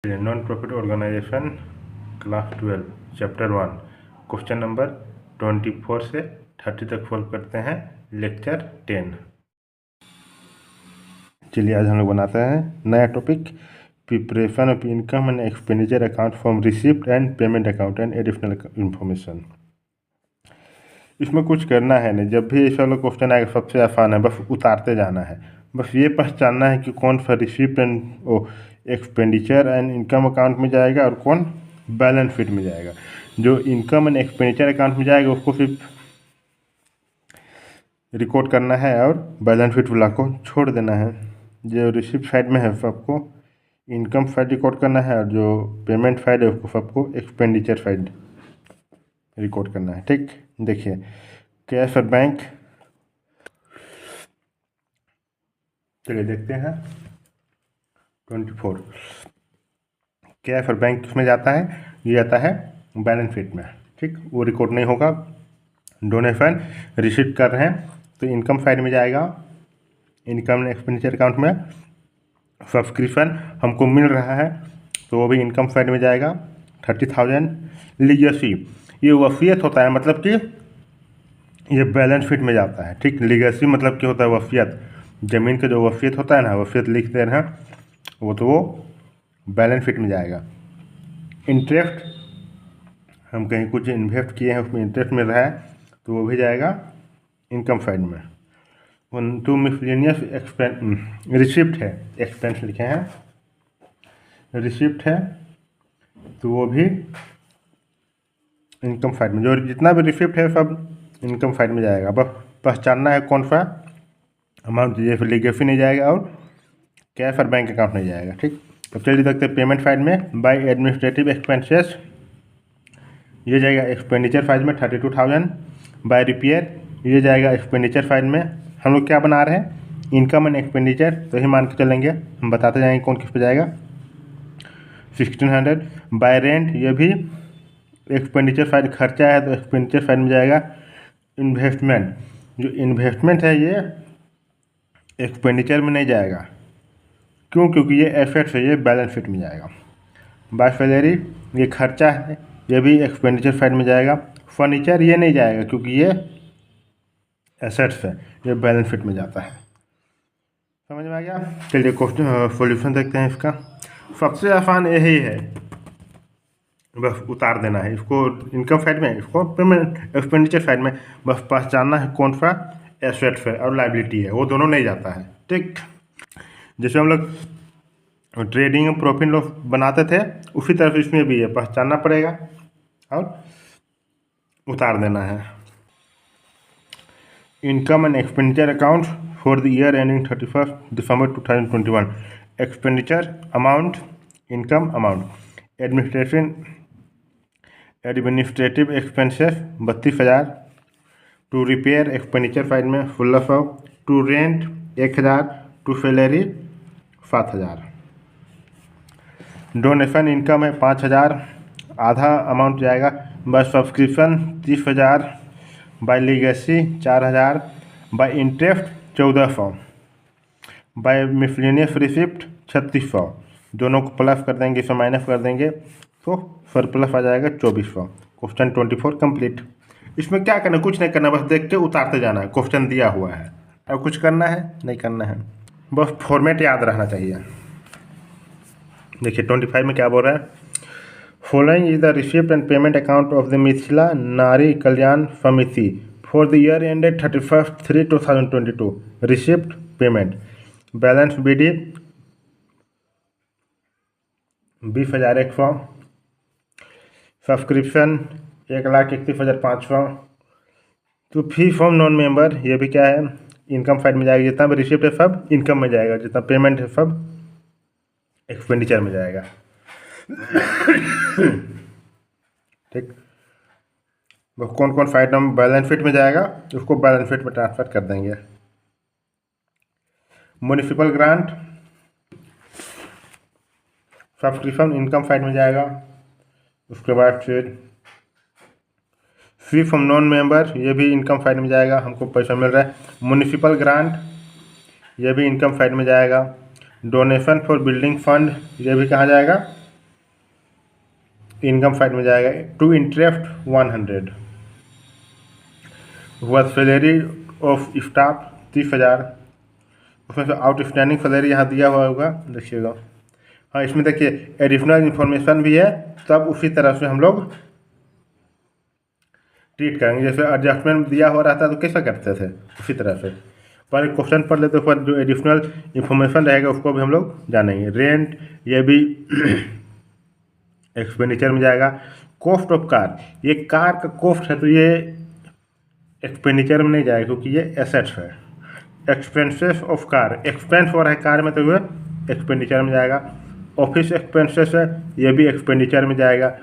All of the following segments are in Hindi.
Non profit organisation class 12 chapter 1 question number 24 से 30 तक सॉल्व करते हैं लेक्चर 10। चलिए आज हम लोग बनाते हैं नया topic preparation of income and expenditure account from receipt and payment account and additional information. इसमें कुछ करना है नहीं, जब भी ऐसा वाला क्वेश्चन आएगा सबसे आसान है, बस उतारते जाना है। बस ये पहचानना है कि कौन सा receipt and expenditure and income account में जाएगा और कौन बैलेंस शीट में जाएगा। जो इनकम एंड एक्सपेंडिचर अकाउंट में जाएगा उसको सिर्फ रिकॉर्ड करना है और बैलेंस शीट वाला को छोड़ देना है। जो रिसिप्ट साइड में है सबको इनकम साइड रिकॉर्ड करना है और जो पेमेंट साइड है उसको सबको एक्सपेंडिचर साइड रिकॉर्ड करना है। ठीक, देखिए कैश और बैंक, चलिए देखते हैं 24 कैश और बैंक किसमें जाता है, ये जाता है बैलेंस शीट में। ठीक, वो रिकॉर्ड नहीं होगा। डोनेशन रिसीव कर रहे हैं तो इनकम साइड में जाएगा, इनकम एक्सपेंडिचर अकाउंट में। सब्सक्रिप्शन हमको मिल रहा है तो वो भी इनकम साइड में जाएगा 30,000। लीगेसी ये वसीयत होता है, मतलब कि ये बैलेंस शीट में जाता है। ठीक, लीगेसी मतलब क्या होता है, वसीयत। ज़मीन का जो वसीयत होता है ना, वसीयत लिखते हैं वो, तो वो बैलेंस शीट में जाएगा। इंटरेस्ट, हम कहीं कुछ इन्वेस्ट किए हैं उसमें इंटरेस्ट मिल रहा है तो वो भी जाएगा इनकम साइड में। 2 मिसलेनियस रिसिप्ट है, एक्सपेंस लिखे हैं, रिसिप्ट है तो वो भी इनकम साइड में। जो जितना भी रिसिप्ट है सब इनकम साइड में जाएगा। बस पहचानना है कौन सा अमाउंट, जैसे लीगेसी नहीं जाएगा और कैश और बैंक अकाउंट नहीं जाएगा। ठीक, तो चलिए देखते हैं पेमेंट साइड में। बाय एडमिनिस्ट्रेटिव एक्सपेंसेस ये जाएगा एक्सपेंडिचर साइड में 32,000। बाय रिपेयर ये जाएगा एक्सपेंडिचर साइड में। हम लोग क्या बना रहे हैं, इनकम एंड एक्सपेंडिचर, तो ही मान के चलेंगे, हम बताते जाएंगे कौन किस पे जाएगा। 1600। बाय रेंट ये भी एक्सपेंडिचर साइड, खर्चा है तो एक्सपेंडिचर साइड में जाएगा। इन्वेस्टमेंट, जो इन्वेस्टमेंट है ये एक्सपेंडिचर में नहीं जाएगा, क्यों? क्योंकि ये एसेट्स है, ये बैलेंस शीट में जाएगा। बाय सैलरी ये खर्चा है, ये भी एक्सपेंडिचर साइड में जाएगा। फर्नीचर ये नहीं जाएगा क्योंकि ये एसेट्स है, ये बैलेंस शीट में जाता है। समझ में आ गया? चलिए क्वेश्चन सॉल्यूशन देखते हैं इसका। सबसे आसान यही है, बस उतार देना है इसको इनकम साइड में, इसको पेमेंट एक्सपेंडिचर साइड में। बस पहचानना है कौन सा एसेट्स है और लायबिलिटी है, वो दोनों नहीं जाता है। ठीक, जैसे हम लोग ट्रेडिंग प्रॉफिट लॉस बनाते थे उसी तरह से इसमें भी है, पहचानना पड़ेगा और उतार देना है। Income and expenditure account for the year ending 31 December 2021। Expenditure amount, income amount. Administrative expenses 32,000। To repair expenditure side में 1600। To rent 1,000। To salary 7,000। Donation income है 5,000, आधा अमाउंट जाएगा। By subscription 30,000। By legacy 4,000। By interest 1,400। By miscellaneous receipt 3,600। दोनों को प्लस कर देंगे, इसे माइनस कर देंगे तो सरप्लस आ जाएगा 2,400। Question 24 complete. इसमें क्या करना, कुछ नहीं करना, बस देख के उतारते जाना है। क्वेश्चन दिया हुआ है और कुछ करना है नहीं करना है, बस फॉर्मेट याद रहना चाहिए। देखिए 25 में क्या बोल रहा है, following is the receipt and payment account of the Mithila नारी कल्याण समिति for the year ended 31/3/2022। Receipt, payment, balance BD 20,100। Subscription 1,31,500। तो फी फ्रॉम नॉन मेंबर ये भी क्या है, इनकम साइड में जाएगा। जितना भी रिसिप्ट है सब इनकम में जाएगा, जितना पेमेंट है सब एक्सपेंडिचर में जाएगा। ठीक, बस कौन कौन सा आइटम बैलेंस शीट में जाएगा उसको बैलेंस शीट में ट्रांसफर कर देंगे। Municipal grant, subscription income side में जाएगा। उसके बाद फिर फी फ्रॉम नॉन मेंबर ये भी इनकम साइड में जाएगा, हमको पैसा मिल रहा है। म्युनिसिपल ग्रांट ये भी इनकम साइड में जाएगा। डोनेशन फॉर बिल्डिंग फंड ये भी कहाँ जाएगा, इनकम साइड में जाएगा टू इंटरेस्ट 100। हुआ सैलरी ऑफ स्टाफ 30,000, उसमें से आउटस्टैंडिंग सैलरी यहाँ दिया हुआ होगा, देखिएगा। हाँ, इसमें देखिए एडिशनल इन्फॉर्मेशन भी है, तब उसी तरह से हम लोग ट्रीट करेंगे। जैसे एडजस्टमेंट दिया हो रहा था तो कैसा करते थे, उसी तरह से पर क्वेश्चन पढ़ लेते पर जो एडिशनल इन्फॉर्मेशन रहेगा उसको भी हम लोग जानेंगे। रेंट ये भी एक्सपेंडिचर में जाएगा। कॉस्ट ऑफ कार, ये कार का कॉस्ट है तो ये एक्सपेंडिचर में नहीं जाएगा क्योंकि ये एसेट्स है। एक्सपेंसेस ऑफ कार, एक्सपेंस हो रहा है कार में तो ये एक्सपेंडिचर में जाएगा। ऑफिस एक्सपेंसेस है, ये भी एक्सपेंडिचर में जाएगा।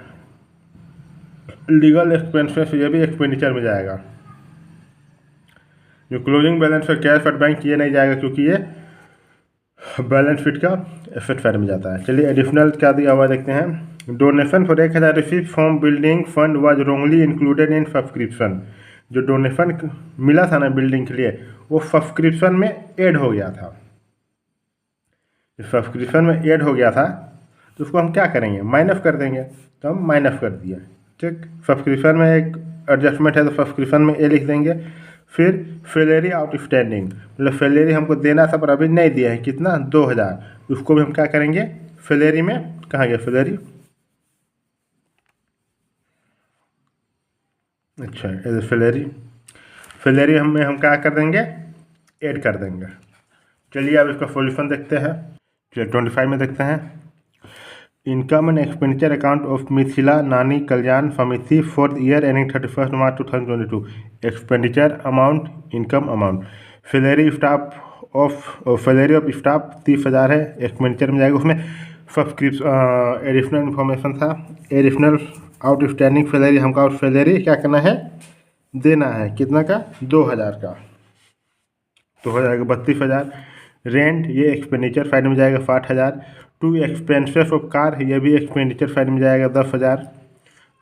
लीगल एक्सपेंसेस ये भी एक्सपेंडिचर में जाएगा। जो क्लोजिंग बैलेंस है कैश एट बैंक ये नहीं जाएगा क्योंकि ये बैलेंस शीट का एसेट साइड में जाता है। चलिए एडिशनल क्या दिया हुआ देखते हैं। Donation for 1,000 receive from building fund was wrongly included in subscription. जो डोनेशन मिला था ना बिल्डिंग के लिए, वो सब्सक्रिप्शन में ऐड हो गया था। सब्सक्रिप्शन में ऐड हो गया था तो उसको हम क्या करेंगे, माइनस कर देंगे। तो हम माइनस कर दिए, ठीक। सब्सक्रिप्शन में एक एडजस्टमेंट है तो सब्सक्रिप्शन में ए लिख देंगे। फिर सैलरी आउटस्टैंडिंग, मतलब सैलरी हमको देना था पर अभी नहीं दिया है, कितना 2,000, उसको भी हम क्या करेंगे सैलरी में, कहाँ गया सैलरी, अच्छा एज सैलरी हम क्या कर देंगे, ऐड कर देंगे। चलिए अब इसका सॉल्यूशन देखते हैं। चलिए 25 में देखते हैं। Income and expenditure account of Mithila नानी कल्याण समिति for the year ending 31 March 2022। Expenditure amount, income amount. Salary of staff 30,000 है, एक्सपेंडिचर में जाएगा। उसमें सब्सक्रिप्शन एडिशनल इन्फॉर्मेशन था, एडिशनल आउटस्टैंडिंग सैलरी हमका और सैलरी क्या करना है, देना है, कितना का 2,000 का, तो हो जाएगा 32,000। रेंट ये एक्सपेंडिचर साइड में जाएगा 60,000। टू एक्सपेंसेस ऑफ कार ये भी एक्सपेंडिचर साइड में जाएगा 10,000।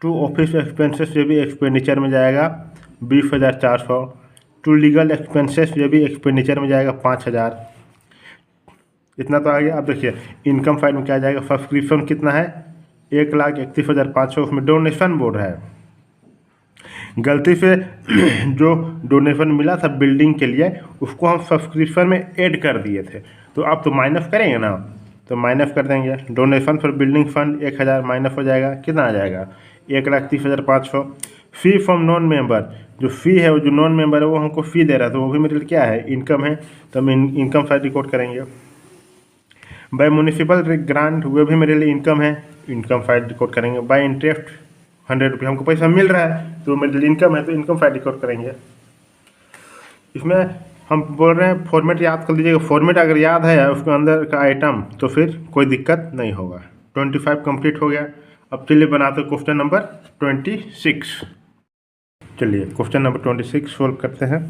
टू ऑफिस एक्सपेंसेस ये भी एक्सपेंडिचर में जाएगा 20,400। टू लीगल एक्सपेंसेस ये भी एक्सपेंडिचर में जाएगा 5,000। इतना तो आ गया। अब देखिए इनकम साइड में क्या जाएगा, सब्सक्रिप्शन कितना है 1,31,500, उसमें डोनेशन बोर्ड है। गलती से जो डोनेशन मिला था बिल्डिंग के लिए उसको हम सब्सक्रिप्शन में ऐड कर दिए थे, तो अब तो माइनस करेंगे ना, तो माइनस कर देंगे। Donation for building fund 1,000 minus हो जाएगा, कितना आ जाएगा 1,30,500। फ़ी फ्रॉम नॉन मेंबर, जो फ़ी है वो जो नॉन मेंबर है वो हमको फ़ी दे रहा है तो वो भी मेरे लिए क्या है, इनकम है, तो हम इनकम साइड रिकॉर्ड करेंगे। बाय म्यूनिसिपल ग्रांट वो भी मेरे लिए इनकम है, इनकम साइड रिकॉर्ड करेंगे। बाय इंटरेस्ट 100 रुपये हमको पैसा मिल रहा है तो मेरे लिए इनकम है, तो इनकम साइड रिकॉर्ड करेंगे। इसमें हम बोल रहे हैं फॉर्मेट याद कर लीजिएगा, फॉर्मेट अगर याद है उसके अंदर का आइटम तो फिर कोई दिक्कत नहीं होगा। 25 कंप्लीट हो गया। अब चलिए बनाते क्वेश्चन नंबर 26। चलिए क्वेश्चन नंबर 26 सोल्व करते हैं।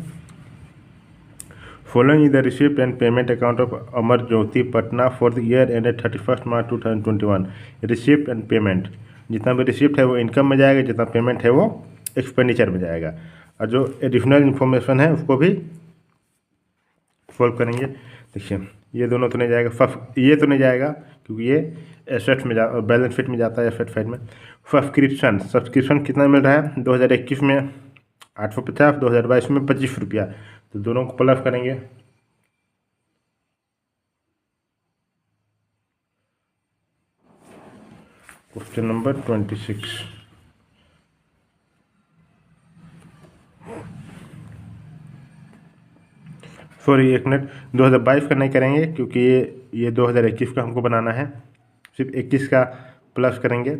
Following the receipt and payment account of Amar Jyoti Patna for the year ended 31 March 2021। Receipt and payment, जितना भी रिसिप्ट है वो इनकम में जाएगा, जितना पेमेंट है वो एक्सपेंडिचर में जाएगा, और जो एडिशनल इन्फॉर्मेशन है उसको भी सॉल्व करेंगे। देखिए ये दोनों तो नहीं जाएगा, ये तो नहीं जाएगा क्योंकि ये एसेट्स में बैलेंस शीट में जाता है, एसेट साइड में। सब्सक्रिप्शन कितना मिल रहा है 2021 में 850, 2022 में 25 रुपया, तो दोनों को प्लस करेंगे। Question number 26। सॉरी एक मिनट, 2022 का नहीं करेंगे क्योंकि ये 2021 का हमको बनाना है, सिर्फ 21 का प्लस करेंगे।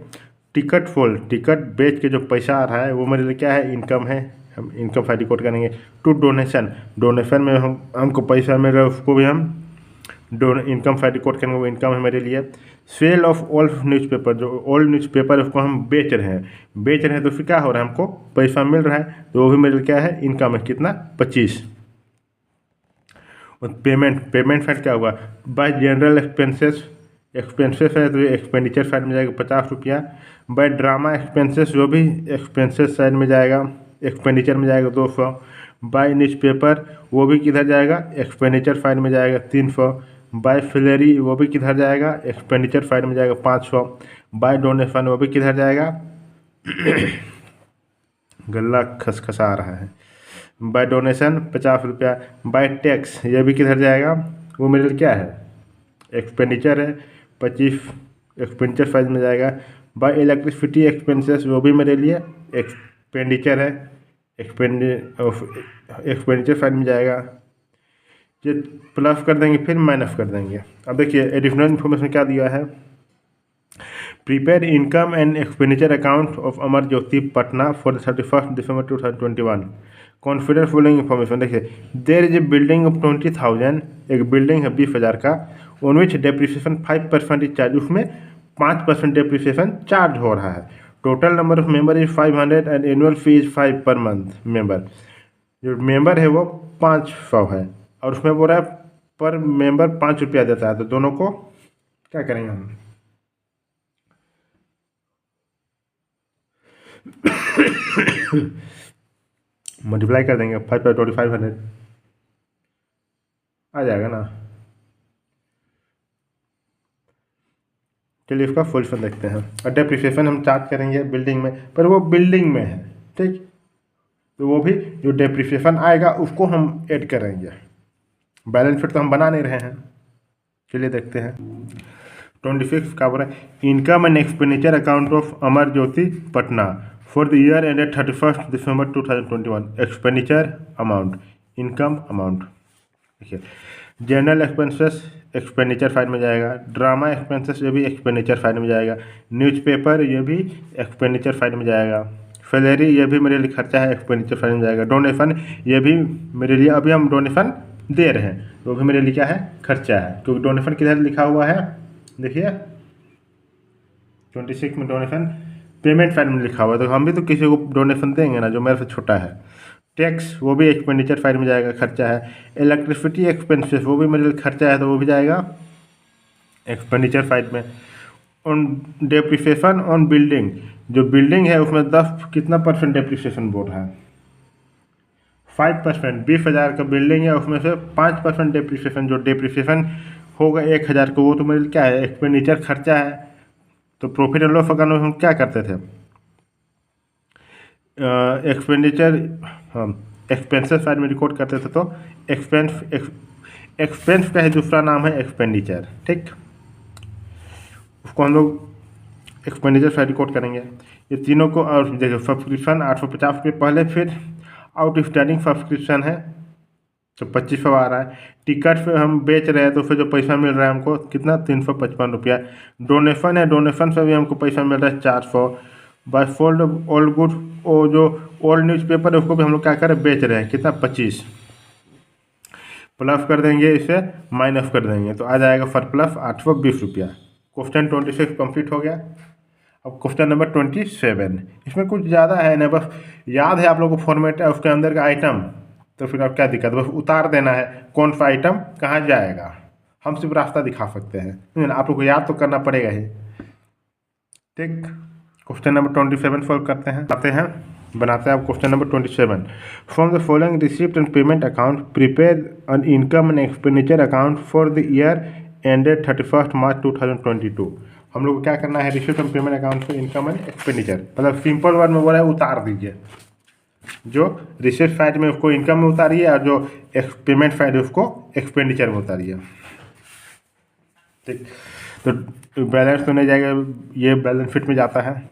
टिकट टिकट बेच के जो पैसा आ रहा है वो मेरे लिए क्या है, इनकम है, हम इनकम फाइल रिकॉर्ड करेंगे। टू डोनेशन में हमको पैसा मिल रहा है उसको भी हम इनकम फाइल रिकॉर्ड करेंगे, वो इनकम है मेरे लिए। सेल ऑफ ओल्ड न्यूज़पेपर, जो ओल्ड न्यूज़पेपर उसको हम बेच रहे हैं तो फिर क्या हो रहा है, हमको पैसा मिल रहा है तो वो भी मेरे लिए क्या है, इनकम है, कितना 25। और पेमेंट साइड क्या होगा, बाय जनरल एक्सपेंसेस है तो ये एक्सपेंडिचर साइड में जाएगा 50 रुपया। बाय ड्रामा एक्सपेंसेस जो भी एक्सपेंसेस साइड में जाएगा, एक्सपेंडिचर में जाएगा 200। बाय न्यूज़पेपर वो भी किधर जाएगा, एक्सपेंडिचर साइड में जाएगा 300। बाय सैलरी वो भी किधर जाएगा, एक्सपेंडिचर साइड में जाएगा 500। बाय डोनेशन वो भी किधर जाएगा, गला खसखसा आ रहा है, बाय डोनेशन 50 रुपया। बाय टैक्स ये भी किधर जाएगा, वो मेरे लिए क्या है, एक्सपेंडिचर है, 25 एक्सपेंडिचर साइड में जाएगा। बाय इलेक्ट्रिसिटी एक्सपेंसेस वो भी मेरे लिए एक्सपेंडिचर है, एक्सपेंडिचर साइड में जाएगा। ये प्लस कर देंगे फिर माइनस कर देंगे। अब देखिए एडिशनल इन्फॉर्मेशन क्या दिया है, prepaid income and expenditure account of Amar Jyoti Patna for 31 December 2021। Confidence following information. देखिए there is a building of 20,000, एक बिल्डिंग है 20,000 का, on which depreciation 5% is charge, उसमें 5% डेप्रिसिएशन चार्ज हो रहा है। Total number of member is 500 and annual fee is 5 per month member. जो मेंबर है वो 500 है और उसमें बोल रहा है पर मेंबर 5 रुपया देता है, तो दोनों को क्या करेंगे हम, मल्टीप्लाई कर देंगे, 5 बाई 2500 आ जाएगा ना। चलिए इसका सोल्यूशन देखते हैं। और डेप्रिसिएशन हम चार्ज करेंगे बिल्डिंग में, पर वो बिल्डिंग में है, ठीक, तो वो भी जो डेप्रिसिएशन आएगा उसको हम ऐड करेंगे। बैलेंस शीट तो हम बना नहीं रहे हैं। चलिए देखते हैं 26 का बोल रहा है, income and expenditure account of Amar Jyoti Patna for the year ended 31 December 2021। Expenditure amount, income amount. देखिए जनरल एक्सपेंसेस एक्सपेंडिचर फाइल में जाएगा, ड्रामा एक्सपेंसेस ये भी एक्सपेंडिचर फाइल में जाएगा, न्यूज़पेपर ये भी एक्सपेंडिचर फाइल में जाएगा, सैलरी ये भी मेरे लिए खर्चा है, एक्सपेंडिचर फाइल में जाएगा, डोनेशन ये भी मेरे लिए, अभी हम डोनेशन दे रहे हैं तो भी मेरे लिए क्या है, खर्चा है, क्योंकि डोनेशन किधर लिखा हुआ है, देखिए 26 में डोनेशन पेमेंट फाइल में लिखा हुआ है, तो हम भी तो किसी को डोनेशन देंगे ना जो मेरे से छोटा है। टैक्स वो भी एक्सपेंडिचर फाइल में जाएगा, खर्चा है। इलेक्ट्रिसिटी एक्सपेंसेस वो भी मेरे लिए खर्चा है, तो वो भी जाएगा एक्सपेंडिचर फाइल में। ऑन डेप्रिसिएशन ऑन बिल्डिंग, जो बिल्डिंग है उसमें 10 कितना परसेंट डेप्रिसिएशन बोल रहा है, 5%। 20,000 का बिल्डिंग है उसमें से 5% डेप्रिसिएशन, जो डेप्रिसिएशन होगा 1,000 को, वो तो मेरे लिए क्या है, एक्सपेंडिचर खर्चा है। तो प्रॉफिट एंड लॉस अकाउंट में हम क्या करते थे, एक्सपेंडिचर हम एक्सपेंसेस साइड में रिकॉर्ड करते थे, तो एक्सपेंस का है दूसरा नाम है एक्सपेंडिचर, ठीक, उसको हम लोग एक्सपेंडिचर साइड रिकॉर्ड करेंगे। ये तीनों को, और देखिए सब्सक्रिप्शन 850 के पहले, फिर आउट स्टैंडिंग सब्सक्रिप्शन है तो 2500 आ रहा है। टिकट पे हम बेच रहे हैं तो फिर जो पैसा मिल रहा है हमको कितना, 355 रुपया। डोनेशन है, डोनेशन से भी हमको पैसा मिल रहा है 400। बाय फोल्ड ओल्ड गुड, वो जो ओल्ड न्यूज़पेपर है उसको भी हम लोग क्या करें, बेच रहे हैं, कितना 25, प्लस कर देंगे, इसे माइनस कर देंगे तो आ जाएगा फॉर प्लस 820 रुपया। क्वेश्चन 26 कंप्लीट हो गया। अब क्वेश्चन नंबर 27, इसमें कुछ ज़्यादा है ना, बस याद है आप लोगों को फॉर्मेट है उसके अंदर का आइटम, तो फिर अब क्या दिक्कत, बस उतार देना है कौन सा आइटम कहाँ जाएगा, हम सिर्फ रास्ता दिखा सकते हैं, आप लोग को याद तो करना पड़ेगा ही, ठीक। क्वेश्चन नंबर 27 सॉल्व करते हैं, बनाते हैं अब question number 27। From the following receipt and payment account prepare an income and expenditure account for the year ended 31 March 2022। हम लोग को क्या करना है, रिसिप्ट एंड पेमेंट अकाउंट से इनकम एंड एक्सपेंडिचर, मतलब सिंपल वर्ड में बोला है उतार दीजिए, जो रिसिप्ट साइड में उसको इनकम में उतारिए और जो पेमेंट साइड है उसको एक्सपेंडिचर में उतारिए, ठीक। तो बैलेंस तो नहीं जाएगा, ये बैलेंस शीट में जाता है।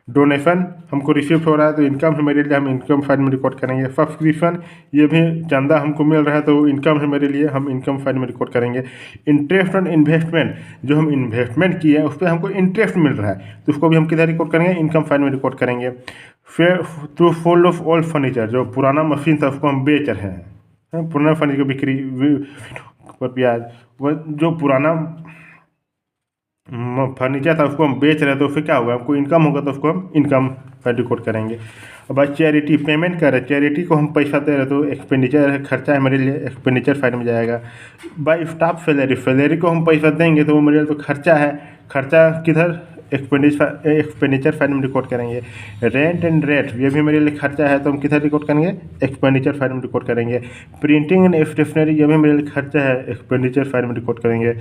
डोनेशन हमको रिसीव हो रहा है तो इनकम है मेरे लिए, हम इनकम फाइल में रिकॉर्ड करेंगे। सब्सक्रिप्शन ये भी चंदा हमको मिल रहा है तो इनकम है मेरे लिए, हम इनकम फाइल में रिकॉर्ड करेंगे। इंटरेस्ट ऑन इन्वेस्टमेंट, जो हम इन्वेस्टमेंट किए हैं उस पर हमको इंटरेस्ट मिल रहा है तो उसको भी हम किधर रिकॉर्ड करेंगे, इनकम फाइल में रिकॉर्ड करेंगे। फिर to fold of old furniture, जो पुराना मशीन था उसको हम बेच रहे हैं, पुराना फर्नीचर बिक्री पर ब्याज, वो जो पुराना फर्नीचर था उसको हम बेच रहे हैं तो फिर क्या होगा, हमको इनकम होगा तो उसको हम इनकम फाइल रिकॉर्ड करेंगे। अब भाई चैरिटी पेमेंट कर रहे, चैरिटी को हम पैसा दे रहे तो एक्सपेंडिचर है, खर्चा है मेरे लिए, एक्सपेंडिचर फाइल में जाएगा। बाई स्टाफ सैलरी, सैलरी को हम पैसा देंगे तो वो मेरे लिए तो खर्चा है, खर्चा किधर, एक्सपेंडिचर फाइल में रिकॉर्ड करेंगे। रेंट एंड रेट ये भी मेरे लिए खर्चा है तो हम किधर रिकॉर्ड करेंगे, एक्सपेंडिचर फाइल में रिकॉर्ड करेंगे। प्रिंटिंग एंड स्टेशनरी ये भी मेरे लिए खर्चा है, एक्सपेंडिचर फाइल में रिकॉर्ड करेंगे।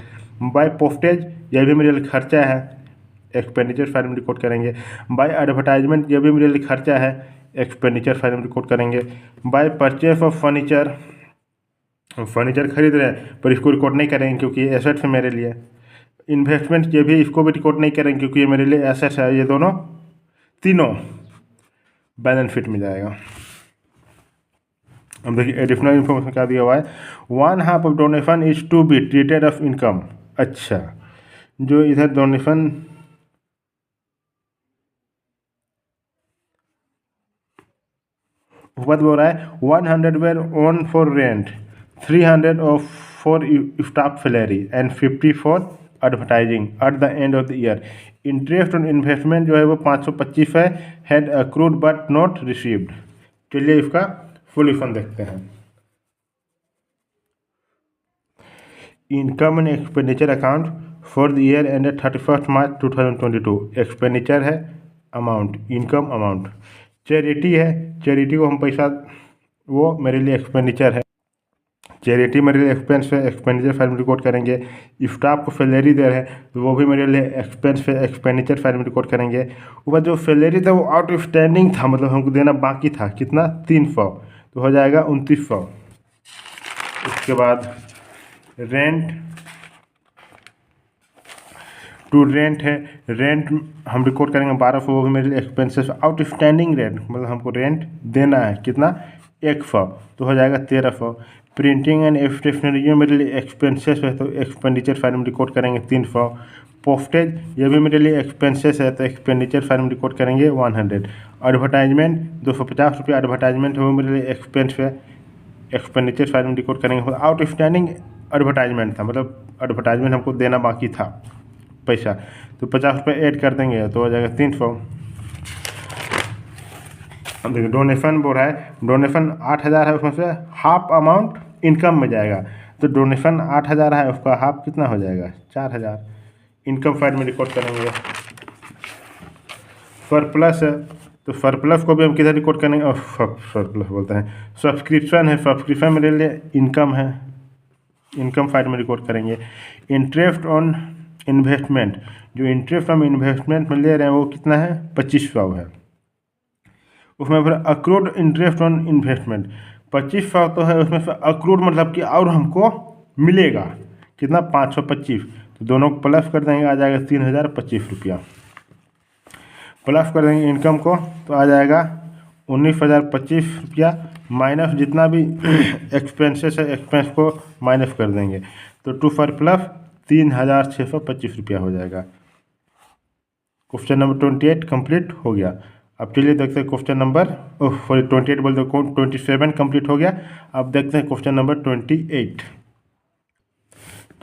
बाय पोस्टेज ये भी मेरे लिए खर्चा है, एक्सपेंडिचर फाइल में रिकॉर्ड करेंगे। बाय एडवर्टाइजमेंट ये भी मेरे लिए खर्चा है, एक्सपेंडिचर फाइल में रिकॉर्ड करेंगे। By purchase of furniture, furniture खरीद रहे हैं पर इसको रिकॉर्ड नहीं करेंगे क्योंकि ये एसेट्स है मेरे लिए। इन्वेस्टमेंट ये भी, इसको भी रिकॉर्ड नहीं करेंगे क्योंकि ये मेरे लिए एसेट्स है। ये दोनों तीनों बैलेंस शीट में जाएगा। अब देखिए एडिशनल इन्फॉर्मेशन क्या दिया हुआ है, 1/2 of donation is to be treated of income. अच्छा, जो इधर डोनेशन ऊपर बोल रहा है 100 were owing for rent, 300 of for staff salary and 50 for advertising at the end of the year. Interest on investment जो है वो 525 है, had accrued but not received. चलिए इसका सोल्यूशन देखते हैं। Income and expenditure account for the year ended 31 March 2022। Expenditure है अमाउंट, इनकम अमाउंट। चैरिटी है, चैरिटी को हम पैसा, वो मेरे लिए एक्सपेंडिचर है, चैरिटी मेरे लिए एक्सपेंस है, एक्सपेंडिचर फाइल में रिकॉर्ड करेंगे। स्टाफ को सैलरी दे रहे हैं तो वो भी मेरे लिए एक्सपेंस है, एक्सपेंडिचर फाइल में रिकॉर्ड करेंगे। ऊपर जो सैलरी था वो आउट स्टैंडिंग था, मतलब हमको देना बाकी था, कितना 300, तो हो जाएगा 2900। उसके बाद रेंट, टू रेंट है, रेंट हम रिकॉर्ड करेंगे 1200, वो भी मेरे लिए एक्सपेंसेस। आउटस्टैंडिंग रेंट मतलब हमको रेंट देना है कितना 100, तो हो जाएगा 1300। प्रिंटिंग एंड स्टेशनरी ये मेरे लिए एक्सपेंसेस है तो एक्सपेंडिचर फाइल में रिकॉर्ड करेंगे 300। पोस्टेज ये भी मेरे लिए एक्सपेंसेस है तो एक्सपेंडिचर फाइल में रिकॉर्ड करेंगे 100। एडवर्टाइजमेंट 250 रुपये एडवर्टाइजमेंट है वो मेरे लिए एक्सपेंस है, एक्सपेंडिचर फाइल में रिकॉर्ड करेंगे। आउटस्टैंडिंग एडवर्टाइजमेंट था, मतलब एडवर्टाइजमेंट हमको देना बाकी था पैसा, तो 50 रुपये ऐड कर देंगे तो हो जाएगा 300। अब देखिए डोनेशन बोल रहा है, डोनेशन 8000 है, उसमें से हाफ अमाउंट इनकम में जाएगा, तो डोनेशन 8000 है, उसका हाफ कितना हो जाएगा 4000, इनकम फाइल में रिकॉर्ड करेंगे। सरप्लस है तो सरप्लस को भी हम किधर रिकॉर्ड करेंगे, सरप्लस बोलते हैं, सब्सक्रिप्शन है, सब्सक्रिप्शन मेरे लिए इनकम है, इनकम फाइल में रिकॉर्ड करेंगे। इंटरेस्ट ऑन इन्वेस्टमेंट, जो इंटरेस्ट हम इन्वेस्टमेंट में ले रहे हैं वो कितना है 2500 है, उसमें फिर अक्रूड इंटरेस्ट ऑन इन्वेस्टमेंट 2500 तो है, उसमें से अक्रूड मतलब कि और हमको मिलेगा कितना 525, तो दोनों को प्लस कर देंगे, आ जाएगा 3025 रुपया। प्लस कर देंगे इनकम को तो आ जाएगा 19025 रुपया, माइनस जितना भी एक्सपेंसेस है एक्सपेंस को माइनस कर देंगे, तो 2 पर प्लस 3625 रुपया हो जाएगा। क्वेश्चन नंबर 28 कंप्लीट हो गया। अब चलिए देखते हैं क्वेश्चन नंबर 28 बोल दो, 27 कंप्लीट हो गया। अब देखते हैं क्वेश्चन नंबर 28।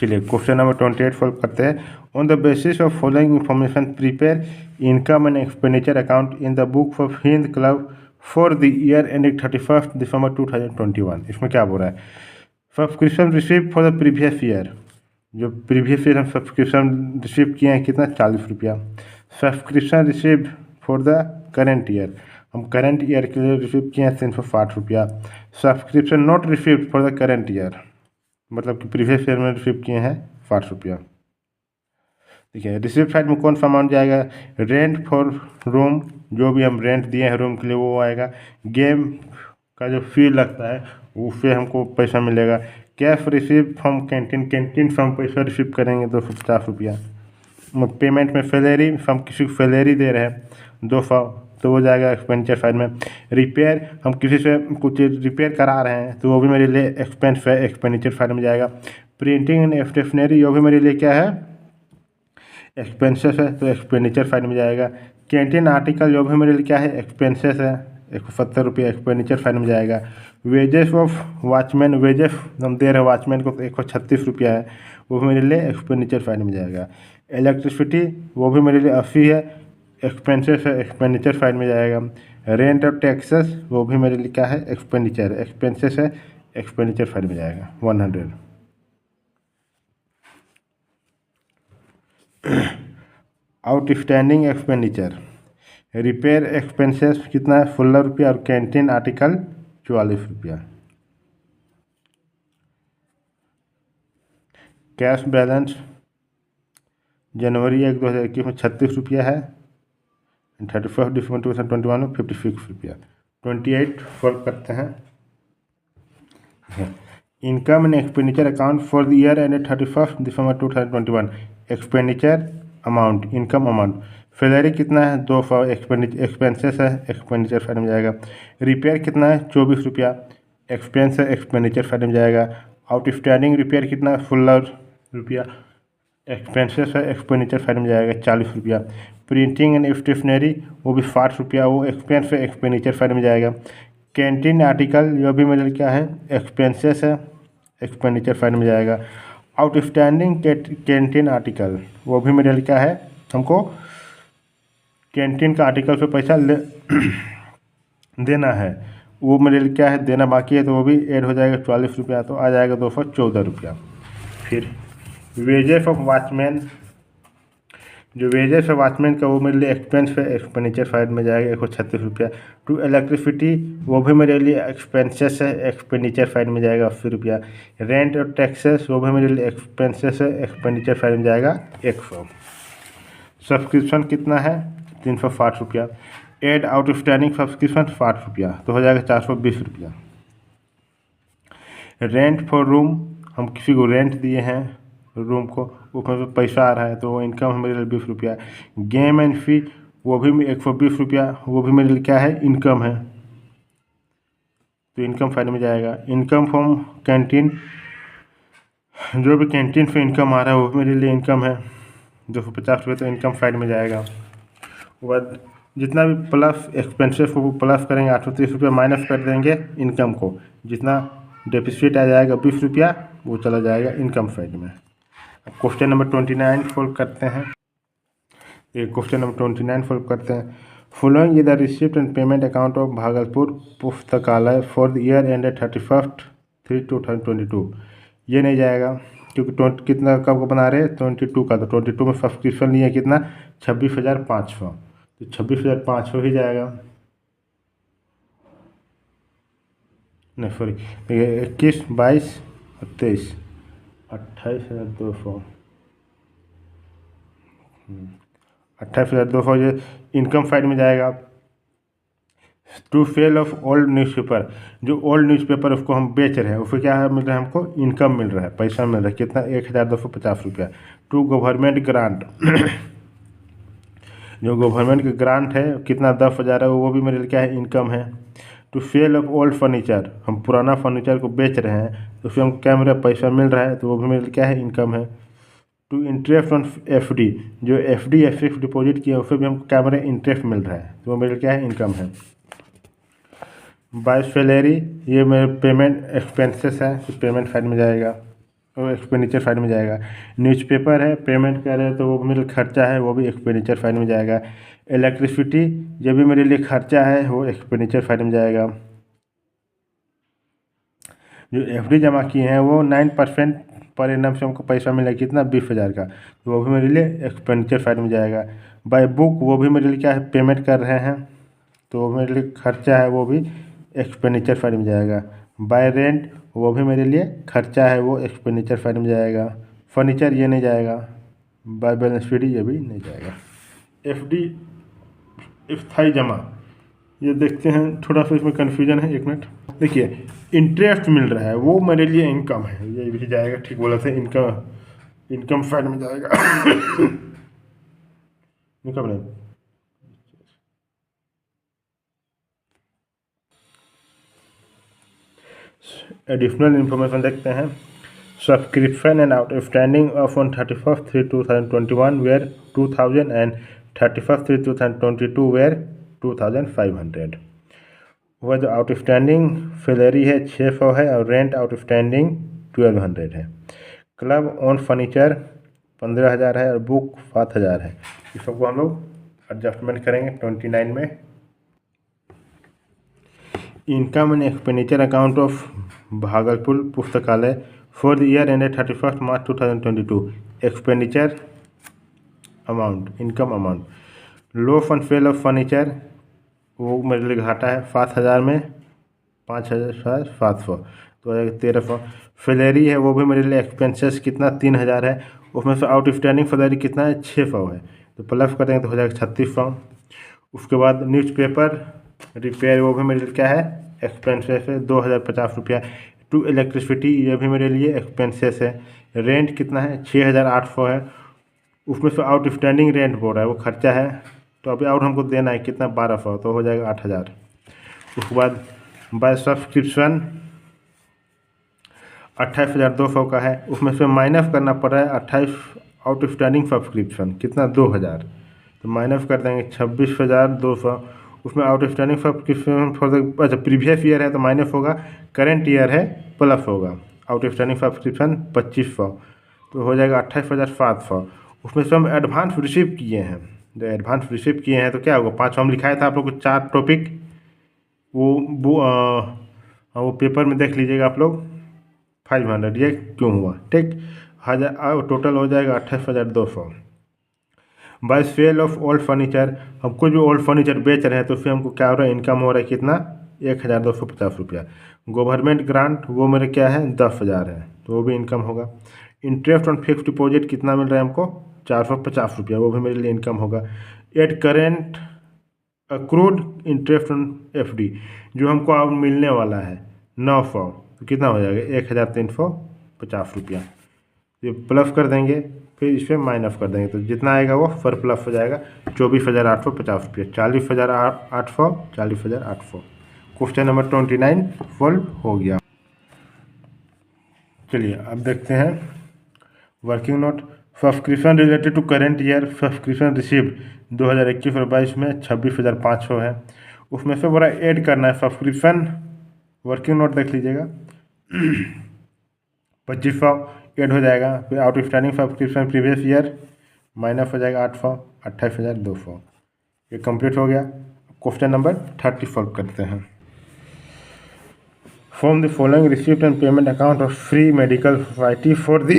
चलिए क्वेश्चन नंबर 28 सॉल्व करते हैं। On the basis of following information prepare income and expenditure account in the book of Hind club for the year ending 31 December 2021। इसमें क्या बोल रहा है, subscription receive for the previous year, जो प्रीवियस ईयर हम सब्सक्रिप्शन रिसीव किए हैं कितना 40 रुपया। Subscription receive for the current year, हम करेंट ईयर के लिए रिसीव किए हैं 360 रुपया। Subscription not receive for the current year, मतलब कि प्रीवियस ईयर में रिसीव किए हैं 60 रुपया। ठीक है, रिसिप्ट साइड में कौन सा अमाउंट जाएगा, रेंट फॉर रूम, जो भी हम रेंट दिए हैं रूम के लिए वो आएगा। गेम का जो फी लगता है उससे हमको पैसा मिलेगा। Cash receive from canteen, canteen से हम पैसा रिसीव करेंगे 250 रुपया। पेमेंट में सैलरी, हम किसी को सैलरी दे रहे हैं 200, तो वो जाएगा एक्सपेंडिचर साइड में। रिपेयर, हम किसी से कुछ रिपेयर करा रहे हैं तो वो भी मेरे लिए एक्सपेंस है, एक्सपेंडिचर साइड में जाएगा। प्रिंटिंग एंड स्टेशनरी वो भी मेरे लिए क्या है एक्सपेंसेस है, तो एक्सपेंडिचर साइड में जाएगा। कैंटीन आर्टिकल जो भी मेरे लिए क्या है एक्सपेंसेस है, 170 रुपये एक्सपेंडिचर साइड में जाएगा। वेजेस ऑफ वॉचमैन, वेजेस हम दे रहे हैं वॉचमैन को तो 136 रुपया है, वो भी मेरे लिए एक्सपेंडिचर साइड में जाएगा। इलेक्ट्रिसिटी वो भी मेरे लिए 80 है, एक्सपेंसेस है, एक्सपेंडिचर साइड में जाएगा। रेंट और टैक्सेस वो भी मेरे लिए क्या है एक्सपेंडिचर, एक्सपेंसेस है, एक्सपेंडिचर साइड में जाएगा 100। आउटस्टैंडिंग एक्सपेंडिचर, रिपेयर एक्सपेंसेस कितना है 16 रुपया और कैंटीन आर्टिकल 44 रुपया। कैश बैलेंस जनवरी 1, 2021 में 36 रुपया है, 31 दिसंबर 2021 में 56 रुपया। 28 सॉल्व करते हैं। Income and expenditure account for the year ended 31 December 2021। Expenditure amount, income amount, salary कितना है 200, एक्सपेंसेस है एक्सपेंडिचर साइड में जाएगा। रिपेयर कितना है 24 रुपया, एक्सपेंस है एक्सपेंडिचर साइड में जाएगा। आउटस्टैंडिंग रिपेयर कितना है 16 रुपया, एक्सपेंसेस है एक्सपेंडिचर साइड में जाएगा 40 रुपया। प्रिंटिंग एंड स्टेशनरी वो भी 60 रुपया, वो एक्सपेंस है एक्सपेंडिचर साइड में जाएगा। कैंटीन आर्टिकल यह भी मेरे क्या है एक्सपेंसेस है एक्सपेंडिचर साइड में जाएगा। आउटस्टैंडिंग कैंटीन आर्टिकल वो भी मेरे क्या है हमको कैंटीन का आर्टिकल पे पैसा देना है, वो मेरे लिए क्या है देना बाकी है, तो वो भी ऐड हो जाएगा 44 रुपया, तो आ जाएगा 214 रुपया। फिर वेजेस ऑफ वॉचमैन, जो वेजेस है वॉचमैन का वो मेरे लिए एक्सपेंस है एक्सपेंडिचर साइड में जाएगा 136 रुपया। टू इलेक्ट्रिसिटी वो भी मेरे लिए एक्सपेंसेस है एक्सपेंडिचर साइड में जाएगा 80 रुपया। रेंट और टैक्सेस वो भी मेरे लिए एक्सपेंसेस है एक्सपेंडिचर साइड में जाएगा 100। सब्सक्रिप्शन कितना है 360 रुपया। एड आउटस्टैंडिंग सब्सक्रिप्शन 60 रुपया, तो हो जाएगा 420 रुपया। रेंट फॉर रूम, हम किसी को रेंट दिए हैं रूम को, ऊपर पे पैसा आ रहा है तो वो इनकम है मेरे लिए 20 रुपया। गेम एंड फी वो भी 120 रुपया, वो भी मेरे लिए क्या है इनकम है, तो इनकम फाइल में जाएगा। इनकम फ्रॉम कैंटीन, जो भी कैंटीन से इनकम आ रहा है वो भी मेरे लिए इनकम है 250 रुपये, तो इनकम साइड में जाएगा। उसके बाद जितना भी प्लस एक्सपेंसेस को प्लस करेंगे 830 रुपया, माइनस कर देंगे इनकम को, जितना डेफिसिट आ जाएगा 20 रुपया वो चला जाएगा इनकम साइड में। अब क्वेश्चन नंबर 29 सॉल्व करते हैं। ये क्वेश्चन नंबर 29 सॉल्व करते हैं। Following is the receipt and payment account of Bhagalpur पुस्तकालय फॉर द ईयर एंडेड 31/3/2022। ये नहीं जाएगा क्योंकि कितना कब को बना रहे हैं 22 का, तो 22 में सब्सक्रिप्शन लिए कितना 26,500, तो 26,500 ही जाएगा। नहीं सॉरी 21, 22 और 23 28,200, 28,200 ये इनकम साइड में जाएगा। To sale of old newspaper, जो ओल्ड न्यूज़पेपर उसको हम बेच रहे हैं उसको क्या है मिल रहा है हमको इनकम मिल रहा है, पैसा मिल रहा है कितना 1,250 रुपया। टू गवर्नमेंट ग्रांट, जो गवर्नमेंट का ग्रांट है कितना 10,000 है, वो भी मेरे लिए क्या है इनकम है। To sale of old furniture, हम पुराना फर्नीचर को बेच रहे हैं तो उसमें हमको क्या मिल रहा है पैसा मिल रहा है, तो वो भी मेरे लिए क्या है इनकम है। टू इंटरेस्ट ऑन FD, जो FD या फिक्स डिपॉजिट किया उससे भी हमको क्या मिल रहा है इंटरेस्ट मिल रहा है, तो वो मेरे लिए क्या है इनकम है। बाय सैलरी ये मेरे पेमेंट एक्सपेंसेस है, तो पेमेंट साइड में जाएगा और एक्सपेंडिचर साइड में जाएगा। न्यूज़पेपर है पेमेंट कर रहे हैं तो वो मेरे खर्चा है, वो भी एक्सपेंडिचर साइड में जाएगा। इलेक्ट्रिसिटी जब भी मेरे लिए खर्चा है वो एक्सपेंडिचर साइड में जाएगा। जो FD जमा किए हैं वो 9% पर एनम से हमको पैसा मिला कितना 20,000 का, तो वो भी मेरे लिए एक्सपेंडिचर साइड में जाएगा। बाय बुक वो भी मेरे लिए क्या है पेमेंट कर रहे हैं, तो वो मेरे लिए खर्चा है, वो भी एक्सपेंडिचर साइड में जाएगा। बाय रेंट वो भी मेरे लिए खर्चा है, वो एक्सपेंडिचर साइड में जाएगा। फर्नीचर ये नहीं जाएगा। बाय बैलेंस शीट ये भी नहीं जाएगा। FD स्थायी जमा, ये देखते हैं थोड़ा सा इसमें कन्फ्यूजन है, 1 मिनट देखिए। इंटरेस्ट मिल रहा है वो मेरे लिए इनकम है, ये भी जाएगा, ठीक बोला था इनकम साइड में जाएगा। इनकम नहीं, एडिशनल इन्फॉर्मेशन देखते हैं। Subscription and outstanding of on 31/3/2021 were 2,000 and 31/3/2022 were 2,500। वह जो आउटस्टैंडिंग सैलरी है 600 है और रेंट आउटस्टैंडिंग 1,200 है। क्लब ऑन फर्नीचर 15,000 है और बुक 7,000 है। इस सबको हम लोग एडजस्टमेंट करेंगे 29 में। Income and expenditure account of Bhagalpur पुस्तकालय for the year ended 31 March 2022। Expenditure amount, income amount. Low fund fail of furniture, वो मेरे लिए घाटा है 7,000 में 5,700, तो 1,300। फिलेरी है वो भी मेरे लिए एक्सपेंसेस कितना 3,000 है, उसमें से आउट स्टैंडिंग फिलेरी कितना है 600 है, तो प्लस करेंगे तो हो जाएगा 3600। उसके बाद न्यूज़पेपर रिपेयर वो भी मेरे लिए क्या है एक्सपेंसेस है 2,050 रुपया। टू इलेक्ट्रिसिटी ये भी मेरे लिए एक्सपेंसेस है। रेंट कितना है 6,800 है, उसमें से आउट स्टैंडिंग रेंट बोल रहा है वो खर्चा है, तो अभी और हमको देना है कितना 1,200, तो हो जाएगा 8,000। उसके बाद बाय सब्सक्रिप्शन 28,200 का है, उसमें से माइनस करना पड़ रहा है 28 आउट स्टैंडिंग सब्सक्रिप्शन कितना 2,000, तो माइनस कर देंगे 26,200। उसमें out standing subscription for the अच्छा प्रीवियस ईयर है तो माइनस होगा, करेंट ईयर है प्लस होगा। आउट स्टैंडिंग सब्सक्रिप्शन 2,500, तो हो जाएगा 28,700। उसमें से हम एडवांस रिसीव किए हैं, जो एडवांस रिसीव किए हैं तो क्या होगा 5 हम लिखाया था आप लोग को 4 टॉपिक, वो पेपर में देख लीजिएगा आप लोग 500 ये क्यों हुआ, ठीक। 1,000 टोटल हो जाएगा 28,200। By sale of old furniture, हम कुछ भी ओल्ड फर्नीचर बेच रहे हैं तो फिर हमको क्या हो रहा है इनकम हो रहा है कितना 1,250 रुपया। गवर्नमेंट ग्रांट वो मेरे क्या है 10,000 है, तो वो भी इनकम होगा। इंटरेस्ट ऑन फिक्स डिपॉजिट कितना मिल रहा है हमको 450 रुपया, वो भी मेरे लिए इनकम होगा। At current accrued interest on FD जो हमको अब मिलने वाला है 900, तो कितना हो जाएगा 1,350 रुपया। ये प्लस कर देंगे फिर इस पर माइनस कर देंगे तो जितना आएगा वो पर प्लस हो जाएगा 24,850 रुपया। 40,800 40,800। क्वेश्चन नंबर 29 सॉल्व हो गया। चलिए अब देखते हैं working note. Subscription related to current year subscription received 2021 और 22 में 26,500 है। उसमें से बड़ा ऐड करना है सब्सक्रिप्शन, वर्किंग नोट देख लीजिएगा 2,500 ऐड हो जाएगा, फिर out standing subscription previous year minus हो जाएगा 800, 28,200। ये कंप्लीट हो गया। क्वेश्चन नंबर 30 सॉल्व करते हैं। From the following receipt and payment account of Free Medical Society for the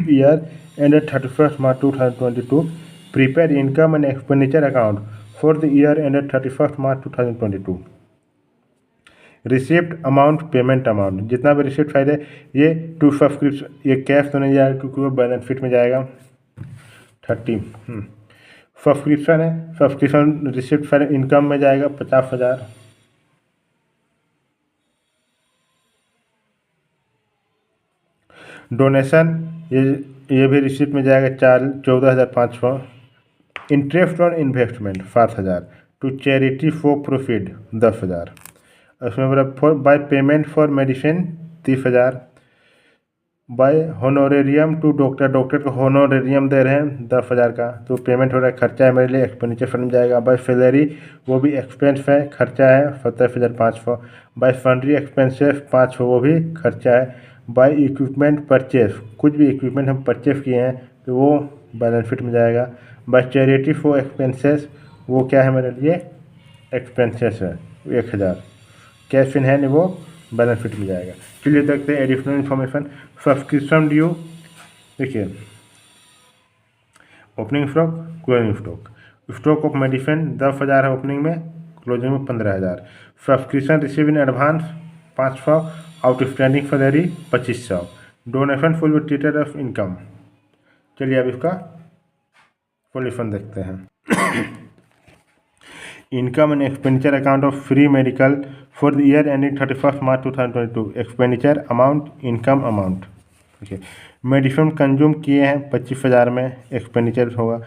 year ended 31st March 2022, prepare income and expenditure account for the year ended 31st March 2022। Receipt amount payment amount जितना भी रिसिप्ट फाइल है ये टू सब्सक्रिप्शन, ये कैश तो नहीं जाएगा क्योंकि वो बैलेंस शीट में जाएगा। 30 सब्सक्रिप्शन है, सब्सक्रिप्शन रिसिप्ट फाइल इनकम में जाएगा 50,000। डोनेशन ये भी रिसिप्ट में जाएगा 14,500। Interest on investment 7,000। To charity for profit 10,000। उसमें बोला for by payment for medicine 30,000। By honorarium to doctor, doctor को होनोरेरियम दे रहे हैं 10,000 का, तो पेमेंट हो रहा है खर्चा है मेरे लिए एक्सपेंडिचर फंड में जाएगा। बाय सैलरी वो भी एक्सपेंस है खर्चा है 27,500। बाय सन्ड्री एक्सपेंसेस 500 वो भी खर्चा है। बाय इक्विपमेंट परचेस कुछ भी इक्विपमेंट हम परचेस किए हैं तो वो बैलेंस शीट में जाएगा। बाय चैरिटी फॉर एक्सपेंसेस वो क्या है मेरे लिए एक्सपेंसेस है 1,000। कैश इन हैंड वो बैलेंस शीट में जाएगा। चलिए देखते हैं एडिशनल इन्फॉर्मेशन। सब्सक्रिप्शन ड्यू देखिए opening stock closing stock, stock of medicine 10,000 है ओपनिंग में, क्लोजिंग में 15,000। Subscription receive in advance 500, outstanding salary 2,500। Donation full treated of income. चलिए अब इसका सॉल्यूशन देखते हैं। Income and expenditure account of free medical for the year ending 31st March 2022। Expenditure amount income amount देखिए मेडिसिन कंज्यूम किए हैं 25,000 में एक्सपेंडिचर होगा।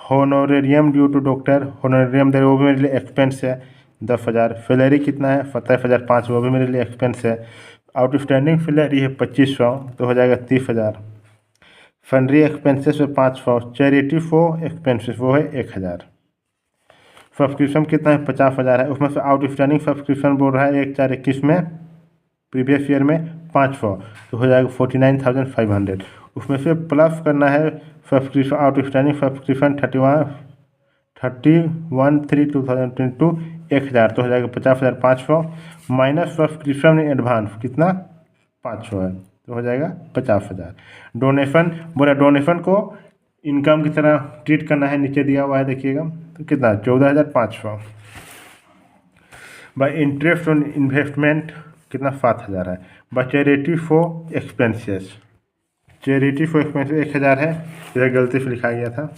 होनोरेरियम ड्यू टू डॉक्टर होनोरेरियम दे वो भी मेरे लिए एक्सपेंस है 10,000। सैलरी कितना है 27,500 वो भी मेरे लिए एक्सपेंस है। आउटस्टैंडिंग सैलरी है 2,500 तो हो जाएगा 30,000। सन्ड्री एक्सपेंसेस है 500। चैरिटी फॉर एक्सपेंसेस वो है 1,000। सब्सक्रिप्शन कितना है 50,000 है, उसमें से आउटस्टैंडिंग सब्सक्रिप्शन बोल रहा है 1/4/21 में प्रीवियस ईयर में 500 तो हो जाएगा 49,500। उसमें से प्लस करना है सब्सक्रिप्शन आउटस्टैंडिंग सब्सक्रिप्शन 31/3/2022 1,000 तो हो जाएगा 50,500 माइनस सब्सक्रिप्शन इन एडवांस कितना 500 है तो हो जाएगा 50,000। डोनेशन बोला डोनेशन को इनकम की तरह ट्रीट करना है, नीचे दिया हुआ है देखिएगा, तो कितना 14,500। बाय इंटरेस्ट ऑन इन्वेस्टमेंट कितना 7,000 है। By charity for expenses, charity for expenses 1,000 है, इधर गलती से लिखा गया था,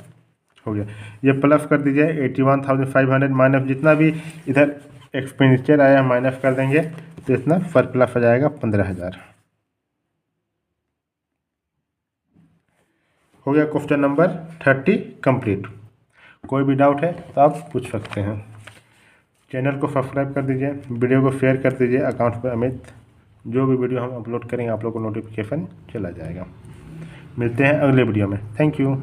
हो गया। ये प्लस कर दीजिए 81,500 माइनस जितना भी इधर एक्सपेंडिचर आया माइनस कर देंगे, तो इतना फर्क प्लस हो जाएगा 15,000। हो गया क्वेश्चन नंबर 30 कंप्लीट। कोई भी डाउट है तो आप पूछ सकते हैं। चैनल को सब्सक्राइब कर दीजिए, वीडियो को शेयर कर दीजिए अकाउंट पर अमित। जो भी वीडियो हम अपलोड करेंगे आप लोग को नोटिफिकेशन चला जाएगा। मिलते हैं अगले वीडियो में। Thank you.